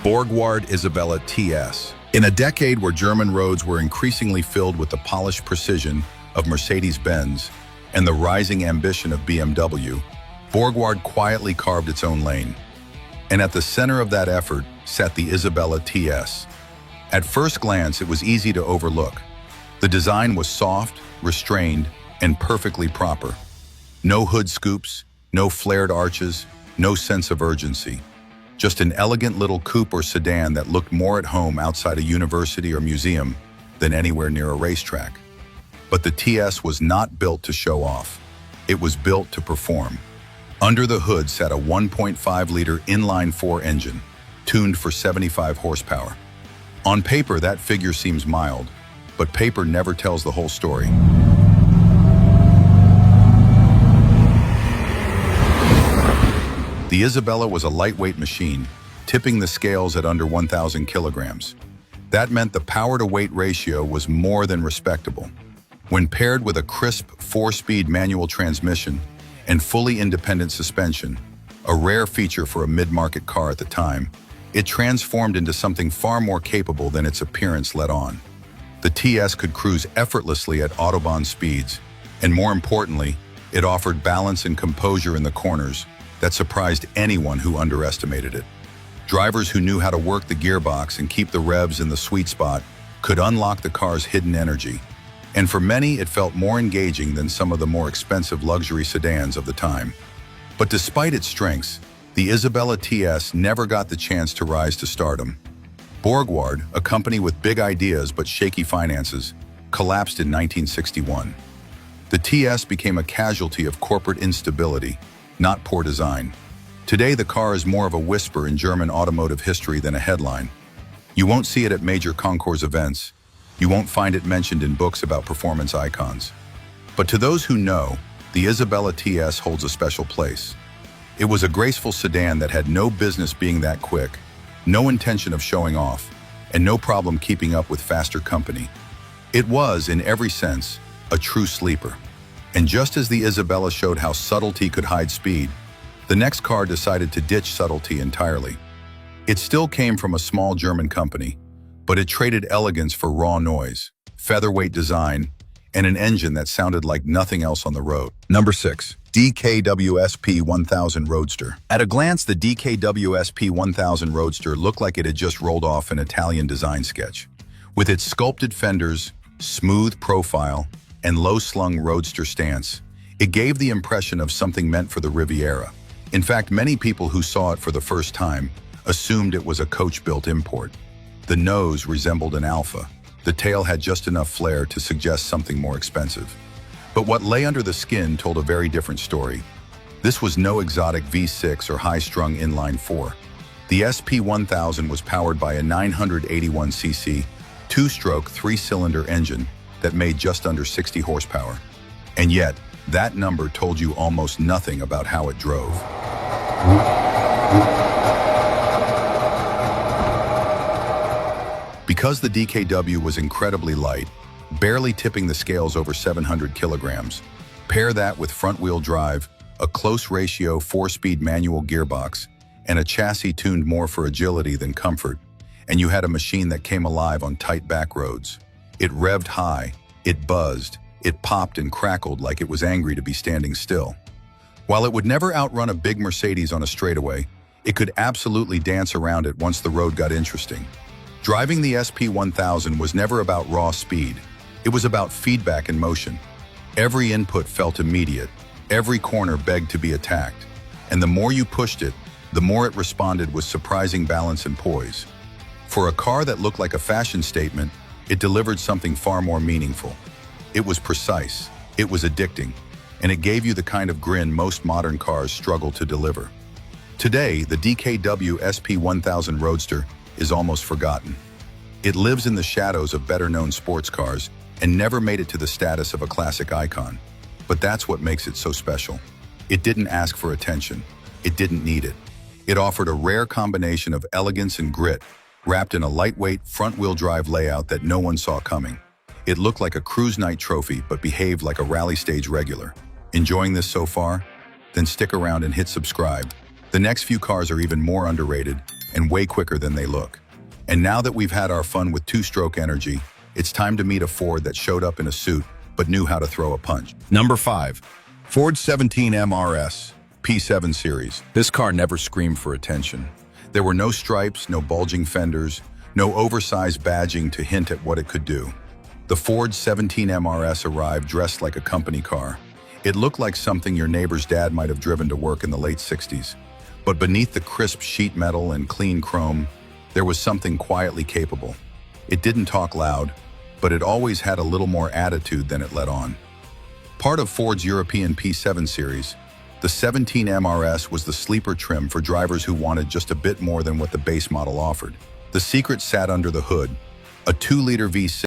Borgward Isabella TS. In a decade where German roads were increasingly filled with the polished precision of Mercedes-Benz and the rising ambition of BMW, Borgward quietly carved its own lane. And at the center of that effort sat the Isabella TS. At first glance, it was easy to overlook. The design was soft, restrained, and perfectly proper. No hood scoops, no flared arches, no sense of urgency. Just an elegant little coupe or sedan that looked more at home outside a university or museum than anywhere near a racetrack. But the TS was not built to show off. It was built to perform. Under the hood sat a 1.5-liter inline-4 engine, tuned for 75 horsepower. On paper, that figure seems mild, but paper never tells the whole story. The Isabella was a lightweight machine, tipping the scales at under 1,000 kilograms. That meant the power-to-weight ratio was more than respectable. When paired with a crisp 4-speed manual transmission and fully independent suspension, a rare feature for a mid-market car at the time, it transformed into something far more capable than its appearance let on. The TS could cruise effortlessly at autobahn speeds, and more importantly, it offered balance and composure in the corners that surprised anyone who underestimated it. Drivers who knew how to work the gearbox and keep the revs in the sweet spot could unlock the car's hidden energy. And for many, it felt more engaging than some of the more expensive luxury sedans of the time. But despite its strengths, the Isabella TS never got the chance to rise to stardom. Borgward, a company with big ideas but shaky finances, collapsed in 1961. The TS became a casualty of corporate instability, not poor design. Today, the car is more of a whisper in German automotive history than a headline. You won't see it at major concours events. You won't find it mentioned in books about performance icons. But to those who know, the Isabella TS holds a special place. It was a graceful sedan that had no business being that quick, no intention of showing off, and no problem keeping up with faster company. It was, in every sense, a true sleeper. And just as the Isabella showed how subtlety could hide speed, the next car decided to ditch subtlety entirely. It still came from a small German company, but it traded elegance for raw noise, featherweight design, and an engine that sounded like nothing else on the road. Number 6. DKW SP1000 Roadster. At a glance, the DKW SP1000 Roadster looked like it had just rolled off an Italian design sketch. With its sculpted fenders, smooth profile, and low-slung roadster stance, it gave the impression of something meant for the Riviera. In fact, many people who saw it for the first time assumed it was a coach-built import. The nose resembled an Alfa. The tail had just enough flair to suggest something more expensive. But what lay under the skin told a very different story. This was no exotic V6 or high-strung inline-4. The SP1000 was powered by a 981cc, two-stroke, three-cylinder engine that made just under 60 horsepower. And yet, that number told you almost nothing about how it drove. Because the DKW was incredibly light, barely tipping the scales over 700 kilograms, pair that with front-wheel drive, a close-ratio 4-speed manual gearbox, and a chassis tuned more for agility than comfort, and you had a machine that came alive on tight back roads. It revved high, it buzzed, it popped and crackled like it was angry to be standing still. While it would never outrun a big Mercedes on a straightaway, it could absolutely dance around it once the road got interesting. Driving the SP1000 was never about raw speed. It was about feedback and motion. Every input felt immediate. Every corner begged to be attacked. And the more you pushed it, the more it responded with surprising balance and poise. For a car that looked like a fashion statement, it delivered something far more meaningful. It was precise, it was addicting, and it gave you the kind of grin most modern cars struggle to deliver. Today, the DKW SP1000 Roadster is almost forgotten. It lives in the shadows of better-known sports cars and never made it to the status of a classic icon. But that's what makes it so special. It didn't ask for attention. It didn't need it. It offered a rare combination of elegance and grit, wrapped in a lightweight front-wheel drive layout that no one saw coming. It looked like a cruise night trophy, but behaved like a rally stage regular. Enjoying this so far? Then stick around and hit subscribe. The next few cars are even more underrated, and way quicker than they look. And now that we've had our fun with two-stroke energy, it's time to meet a Ford that showed up in a suit but knew how to throw a punch. Number 5. Ford 17M RS P7 Series. This car never screamed for attention. There were no stripes, no bulging fenders, no oversized badging to hint at what it could do. The Ford 17M RS arrived dressed like a company car. It looked like something your neighbor's dad might have driven to work in the late 60s. But beneath the crisp sheet metal and clean chrome, there was something quietly capable. It didn't talk loud, but it always had a little more attitude than it let on. Part of Ford's European P7 series, the 17M RS was the sleeper trim for drivers who wanted just a bit more than what the base model offered. The secret sat under the hood, a 2-liter V6